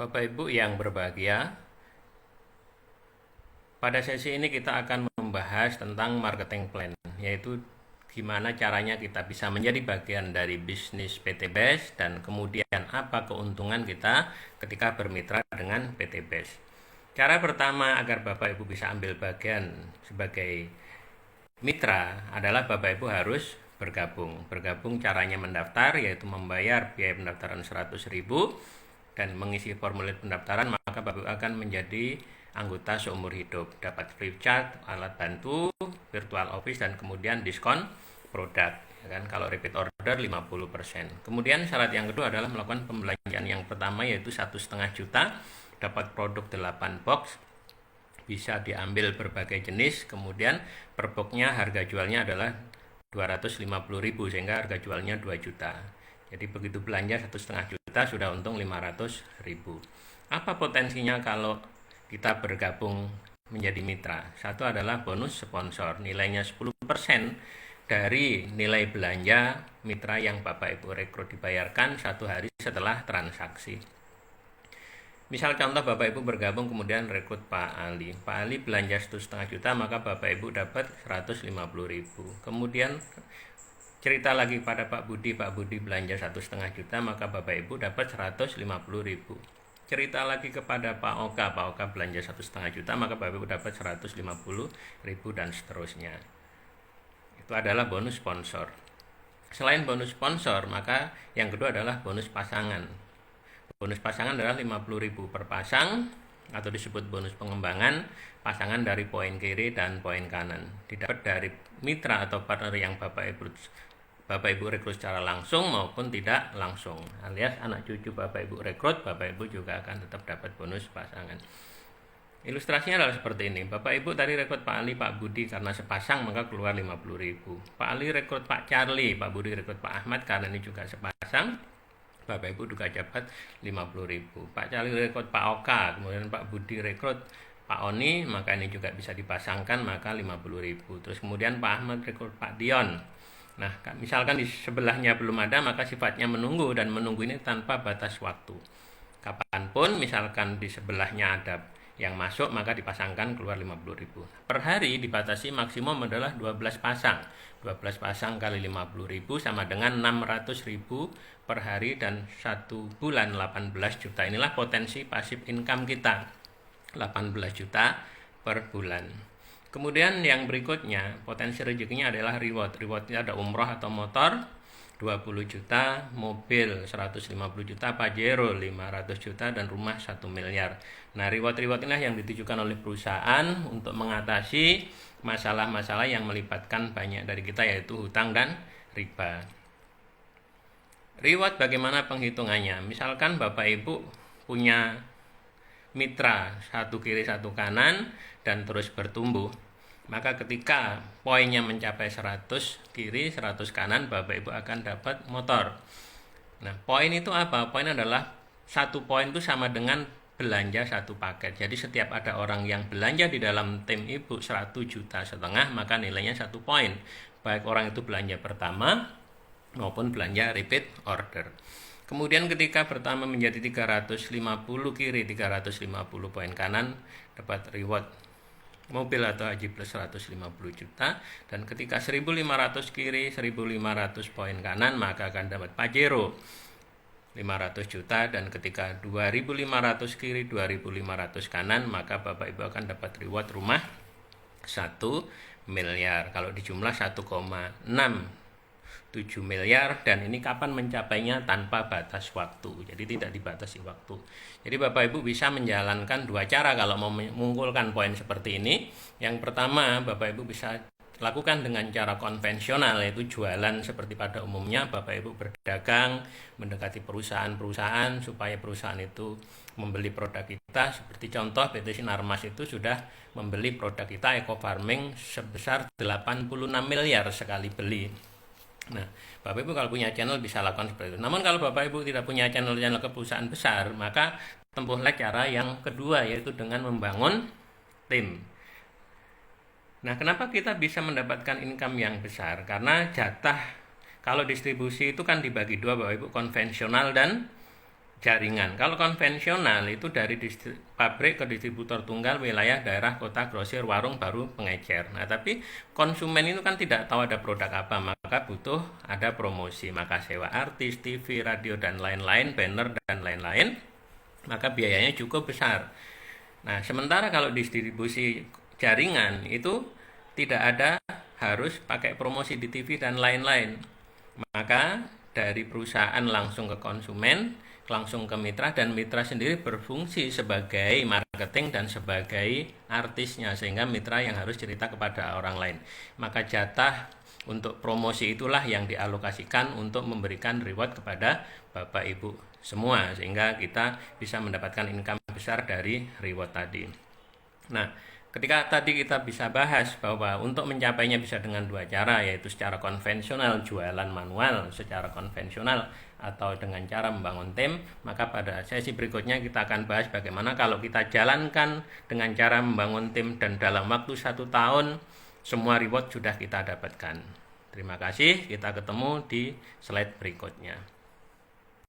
Bapak Ibu yang berbahagia, pada sesi ini kita akan membahas tentang marketing plan, yaitu gimana caranya kita bisa menjadi bagian dari bisnis PT BES dan kemudian apa keuntungan kita ketika bermitra dengan PT BES. Cara pertama agar Bapak Ibu bisa ambil bagian sebagai mitra adalah Bapak Ibu harus bergabung. Bergabung caranya mendaftar, yaitu membayar biaya pendaftaran 100.000 dan mengisi formulir pendaftaran, maka Bapak Ibu akan menjadi anggota seumur hidup, dapat free chat, alat bantu, virtual office, dan kemudian diskon produk, ya kan? Kalau repeat order 50%. Kemudian syarat yang kedua adalah melakukan pembelanjaan yang pertama, yaitu 1,5 juta, dapat produk 8 box, bisa diambil berbagai jenis, kemudian per boxnya harga jualnya adalah 250.000 sehingga harga jualnya 2 juta. Jadi begitu belanja 1,5 juta sudah untung 500.000. Apa potensinya kalau kita bergabung menjadi mitra? Satu adalah bonus sponsor, nilainya 10% dari nilai belanja mitra yang Bapak Ibu rekrut, dibayarkan 1 hari setelah transaksi. Misal contoh Bapak Ibu bergabung kemudian rekrut Pak Ali. Pak Ali belanja 1,5 juta, maka Bapak Ibu dapat 150.000. Kemudian cerita lagi pada Pak Budi belanja 1,5 juta, maka Bapak Ibu dapat 150.000. Cerita lagi kepada Pak Oka belanja 1,5 juta, maka Bapak Ibu dapat 150.000 dan seterusnya. Itu adalah bonus sponsor. Selain bonus sponsor, maka yang kedua adalah bonus pasangan. Bonus pasangan adalah 50.000 per pasang, atau disebut bonus pengembangan pasangan dari poin kiri dan poin kanan. Didapat dari mitra atau partner yang Bapak Ibu rekrut secara langsung maupun tidak langsung, alias anak cucu Bapak Ibu rekrut, Bapak Ibu juga akan tetap dapat bonus pasangan. Ilustrasinya adalah seperti ini. Bapak Ibu tadi rekrut Pak Ali, Pak Budi karena sepasang maka keluar 50.000. Pak Ali rekrut Pak Charlie, Pak Budi rekrut Pak Ahmad karena ini juga sepasang, Bapak Ibu juga dapat 50.000. Pak Charlie rekrut Pak Oka, kemudian Pak Budi rekrut Pak Oni, maka ini juga bisa dipasangkan, maka 50.000. Terus kemudian Pak Ahmad rekrut Pak Dion. Nah, misalkan di sebelahnya belum ada, maka sifatnya menunggu, dan menunggu ini tanpa batas waktu. Kapanpun misalkan di sebelahnya ada yang masuk, maka dipasangkan keluar 50.000. Per hari dibatasi maksimum adalah 12 pasang. 12 pasang kali 50.000 sama dengan 600.000 per hari, dan 1 bulan 18 juta. Inilah potensi passive income kita, 18 juta per bulan. Kemudian yang berikutnya, potensi rezekinya adalah reward. Rewardnya ada umroh atau motor 20 juta, mobil 150 juta, Pajero 500 juta, dan rumah 1 miliar. Nah, reward-reward inilah yang ditujukan oleh perusahaan untuk mengatasi masalah-masalah yang melibatkan banyak dari kita, yaitu hutang dan riba. Reward bagaimana penghitungannya? Misalkan Bapak Ibu punya mitra satu kiri satu kanan dan terus bertumbuh, maka ketika poinnya mencapai 100 kiri 100 kanan, Bapak Ibu akan dapat motor. Nah, poin itu apa? Poin adalah 1 poin itu sama dengan belanja 1 paket. Jadi setiap ada orang yang belanja di dalam tim Ibu 1,5 juta, maka nilainya 1 poin, baik orang itu belanja pertama maupun belanja repeat order. Kemudian ketika pertama menjadi 350 kiri 350 poin kanan, dapat reward mobil atau haji plus 150 juta, dan ketika 1.500 kiri 1.500 poin kanan, maka akan dapat Pajero 500 juta, dan ketika 2.500 kiri 2.500 kanan, maka Bapak Ibu akan dapat reward rumah 1 miliar. Kalau dijumlah 1,67 miliar, dan ini kapan mencapainya? Tanpa batas waktu, jadi tidak dibatasi waktu. Jadi Bapak Ibu bisa menjalankan 2 cara kalau mau mengumpulkan poin seperti ini. Yang pertama, Bapak Ibu bisa lakukan dengan cara konvensional, yaitu jualan seperti pada umumnya. Bapak Ibu berdagang, mendekati perusahaan-perusahaan supaya perusahaan itu membeli produk kita. Seperti contoh PT Sinarmas itu sudah membeli produk kita Eco Farming sebesar 86 miliar sekali beli. Nah, Bapak Ibu kalau punya channel bisa lakukan seperti itu. Namun kalau Bapak Ibu tidak punya channel ke perusahaan besar, maka tempuhlah cara yang kedua, yaitu dengan membangun tim. Nah, kenapa kita bisa mendapatkan income yang besar? Karena jatah kalau distribusi itu kan dibagi 2, Bapak Ibu, konvensional dan jaringan. Kalau konvensional itu dari pabrik ke distributor tunggal, wilayah, daerah, kota, grosir, warung, baru pengecer. Nah, tapi konsumen itu kan tidak tahu ada produk apa, maka butuh ada promosi. Maka sewa artis, TV, radio, dan lain-lain, banner, dan lain-lain, maka biayanya cukup besar. Nah, sementara kalau distribusi jaringan itu tidak ada harus pakai promosi di TV dan lain-lain. Maka dari perusahaan langsung ke konsumen, langsung ke mitra, dan mitra sendiri berfungsi sebagai marketing dan sebagai artisnya, sehingga mitra yang harus cerita kepada orang lain. Maka jatah untuk promosi itulah yang dialokasikan untuk memberikan reward kepada Bapak Ibu semua, sehingga kita bisa mendapatkan income besar dari reward tadi. Nah, ketika tadi kita bisa bahas bahwa untuk mencapainya bisa dengan dua cara, yaitu secara konvensional, jualan manual secara konvensional, atau dengan cara membangun tim, maka pada sesi berikutnya kita akan bahas bagaimana kalau kita jalankan dengan cara membangun tim dan dalam waktu 1 tahun semua reward sudah kita dapatkan. Terima kasih, kita ketemu di slide berikutnya.